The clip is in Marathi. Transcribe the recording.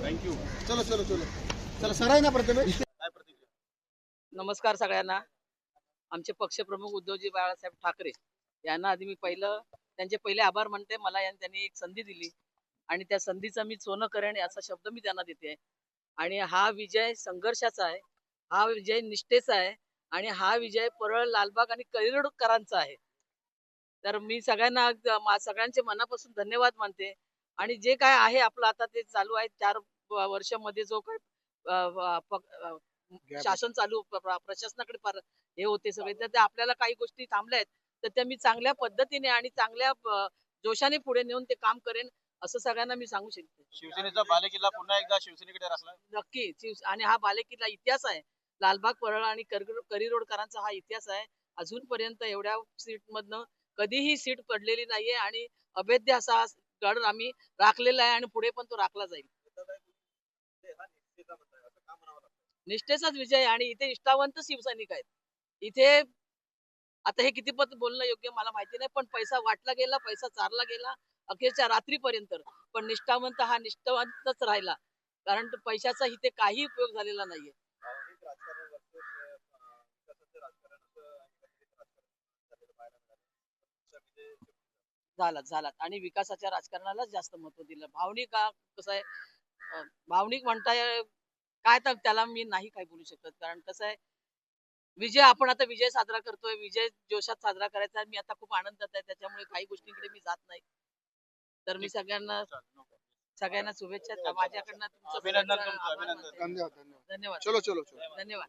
थँक्यू. चलो चलो चलो चला सर आहे ना प्रथमेश. नमस्कार सगळ्यांना. आमचे पक्षप्रमुख उद्धवजी बाळासाहेब ठाकरे यांना आधी मी त्यांचे पहिले आभार मानते. मला त्यांनी एक संधी दिली आणि त्या संधीचं मी सोनं करेन असा शब्द मी त्यांना देते. आणि हा विजय संघर्षाचा आहे, हा विजय निष्ठेचा आहे आणि हा विजय परळ, लालबाग आणि करिरोडकरांचा आहे. तर मी सगळ्यांचे मनापासून धन्यवाद मानते. आणि जे काय आहे आपलं आता ते चालू आहे 4 वर्षामध्ये जो काही शासन चालू प्रशासनाकडे हे होते सगळे, तर ते आपल्याला काही गोष्टी थांबल्या आहेत, तर त्या मी चांगल्या पद्धतीने आणि चांगल्या जोशाने पुढे नेऊन ते काम करेन असं सगळ्यांना मी सांगू शकते. शिवसेनेचा बालेकिल्ला पुन्हा एकदा शिवसेनेकडे रचला. नक्की. आणि हा बालेकिल्ला इतिहास आहे. लालबाग, परळ आणि करिरोडकरांचा हा इतिहास आहे. अजूनपर्यंत एवढ्या सीट मधनं कधीही सीट पडलेली नाहीये आणि अभेद्य असा गड आम्ही राखलेला आहे आणि पुढे पण तो राखला जाईल. निष्ठेचाच विजय आहे आणि इथे निष्ठावंत शिवसैनिक आहेत. इथे आता हे किती पद बोलणं योग्य मला माहिती नाही, पण पैसा वाटला गेला, पैसा चारला गेला अखेरच्या रात्रीपर्यंत. पण निष्ठावंत हा निष्ठावंतच राहिला, कारण पैशाचा इथे काही उपयोग झालेला नाहीये. झालात आणि विकासाच्या राजकारणालाच जास्त महत्व दिलं. भावनिक कसं आहे, भावनिक म्हणताय काय, तर त्याला मी नाही काय बोलू शकत. कारण कसं आहे, आपण आता विजय साजरा करतोय, विजय जोशात साजरा करायचा आहे. मी आता खूप आनंदात आहे, त्याच्यामुळे काही गोष्टींकडे मी जात नाही. तर मी सगळ्यांना शुभेच्छा. माझ्याकडनं तुमचं अभिनंदन. धन्यवाद. चलो चलो चलो. धन्यवाद.